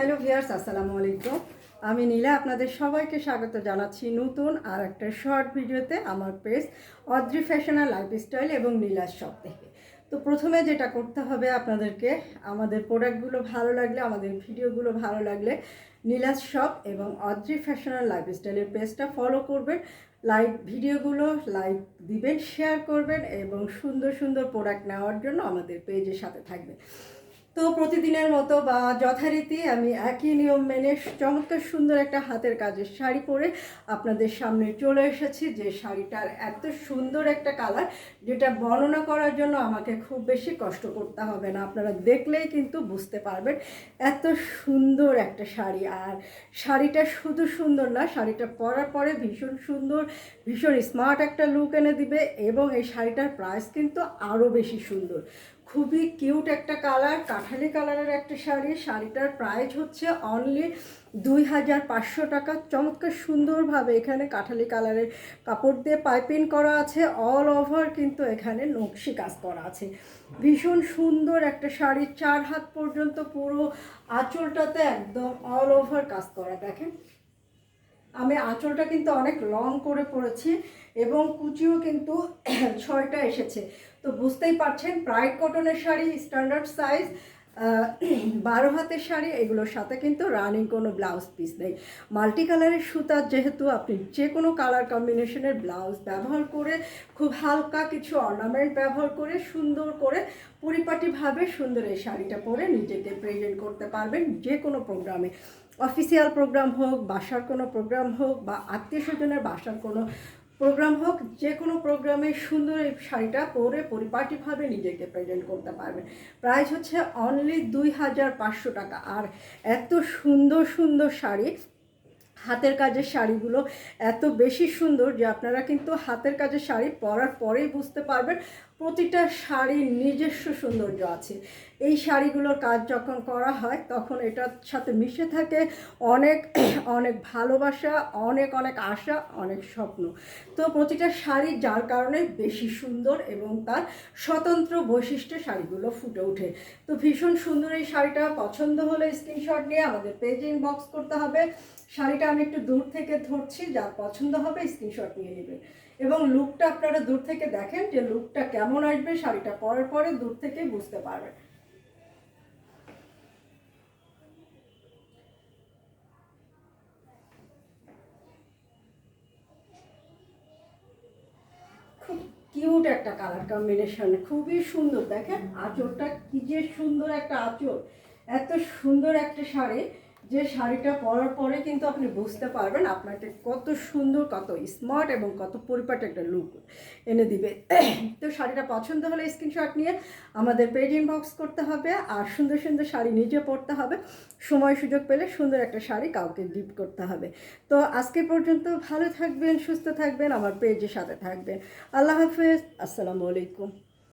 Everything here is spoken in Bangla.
হ্যালো ভিউয়ার্স, আসসালামু আলাইকুম। আমি নীলা আপনাদের সবাইকে স্বাগত জানাচ্ছি নতুন আর একটা শর্ট ভিডিওতে আমার পেজ অদ্রি ফ্যাশন আর লাইফস্টাইল এবং নীলার শপ থেকে। তো প্রথমে যেটা করতে হবে আপনাদেরকে, আমাদের প্রোডাক্টগুলো ভালো লাগলে, আমাদের ভিডিওগুলো ভালো লাগলে নীলার শপ এবং অদ্রি ফ্যাশন আর লাইফস্টাইলের পেজটা ফলো করবেন, ভিডিওগুলো লাইক দিবেন, শেয়ার করবেন এবং সুন্দর সুন্দর প্রোডাক্ট নেওয়ার জন্য আমাদের পেজের সাথে থাকবেন। তো প্রতিদিনের মতো বা যথারীতি আমি একই নিয়ম মেনে চমৎকার সুন্দর একটা হাতের কাজের শাড়ি পরে আপনাদের সামনে চলে এসেছি। যে শাড়িটার এত সুন্দর একটা কালার, যেটা বর্ণনা করার জন্য আমাকে খুব বেশি কষ্ট করতে হবে না, আপনারা দেখলেই কিন্তু বুঝতে পারবেন এত সুন্দর একটা শাড়ি। আর শাড়িটা শুধু সুন্দর না, শাড়িটা পরার পরে ভীষণ সুন্দর, ভীষণ স্মার্ট একটা লুক এনে দিবে এবং এই শাড়িটার প্রাইস কিন্তু আরও বেশি সুন্দর। খুবই কিউট একটা কালার, কাঠালি কালারের একটা শাড়ি। শাড়িটার প্রাইস হচ্ছে অনলি 2500 টাকা। চমৎকার সুন্দরভাবে এখানে কাঠালি কালারের কাপড় দিয়ে পাইপিং করা আছে, অল ওভার কিন্তু এখানে নকশি কাজ করা আছে। ভীষণ সুন্দর একটা শাড়ি, 4 হাত পর্যন্ত পুরো আঁচলটাতে একদম অল ওভার কাজ করা। দেখেন আমি আঁচলটা কিন্তু অনেক লং করে পরেছি এবং কুচিও কিন্তু 6টা এসেছে। তো বুঝতেই পারছেন ব্রাইট কটনের শাড়ি, স্ট্যান্ডার্ড সাইজ, 12 হাতের শাড়ি, এগুলোর সাথে কিন্তু রানিং কোনো ব্লাউজ পিস নেই। মাল্টি কালারের সুতার, যেহেতু আপনি যে কোনো কালার কম্বিনেশনের ব্লাউজ ব্যবহার করে, খুব হালকা কিছু অর্নামেন্ট ব্যবহার করে সুন্দর করে পরিপাটিভাবে সুন্দর এই শাড়িটা পরে নিজেকে প্রেজেন্ট করতে পারবেন যে কোনো প্রোগ্রামে। অফিসিয়াল প্রোগ্রাম হোক, বাসার কোনো প্রোগ্রাম হোক, বা আত্মীয় স্বজনের বাসার কোনো প্রোগ্রাম হোক, যে কোনো প্রোগ্রামে সুন্দর এই শাড়িটা পরে পরিপাটিভাবে নিজেকে প্রেজেন্ট করতে পারবেন। প্রাইস হচ্ছে অনলি 2500 টাকা। আর এত সুন্দর সুন্দর শাড়ি, হাতের কাজের শাড়িগুলো এত বেশি সুন্দর যে আপনারা কিন্তু হাতের কাজের শাড়ি পরার পরেই বুঝতে পারবেন প্রতিটা শাড়ির নিজস্ব সৌন্দর্য আছে। এই শাড়িগুলোর কাজ যখন করা হয় তখন এটার সাথে মিশে থাকে অনেক অনেক ভালোবাসা, অনেক অনেক আশা, অনেক স্বপ্ন। তো প্রতিটা শাড়ি যার কারণে বেশি সুন্দর এবং তার স্বতন্ত্র বৈশিষ্ট্যে শাড়িগুলো ফুটে ওঠে। তো ভীষণ সুন্দর এই শাড়িটা পছন্দ হলে স্ক্রিনশট নিয়ে আমাদের পেজে ইনবক্স করতে হবে। শাড়িটা আমি একটু দূর থেকে ধরছি, যার পছন্দ হবে স্ক্রিনশট নিয়ে নেবেন এবং লুকটা আপনারা দূর থেকে দেখেন যে লুকটা কেমন আসবে, শাড়িটা পরার পরে দূর থেকে বুঝতে পারবেন। খুব কিউট একটা কালার কম্বিনেশন, খুবই সুন্দর। দেখেন আঁচলটা কি যে সুন্দর একটা আঁচল, এত সুন্দর একটা শাড়ি যে শাড়িটা পরার পরে কিন্তু আপনি বুঝতে পারবেন আপনাকে কত সুন্দর, কত স্মার্ট এবং কত পরিপাটি একটা লুক এনে দিবে। তো শাড়িটা পছন্দ হলে স্ক্রিনশট নিয়ে আমাদের পেজ ইনবক্স করতে হবে আর সুন্দর সুন্দর শাড়ি নিজে পরতে হবে। সময় সুযোগ পেলে সুন্দর একটা শাড়ি কাউকে গিফট করতে হবে। তো আজকে পর্যন্ত ভালো থাকবেন, সুস্থ থাকবেন, আমার পেজের সাথে থাকবেন। আল্লাহ হাফেজ, আসসালামু আলাইকুম।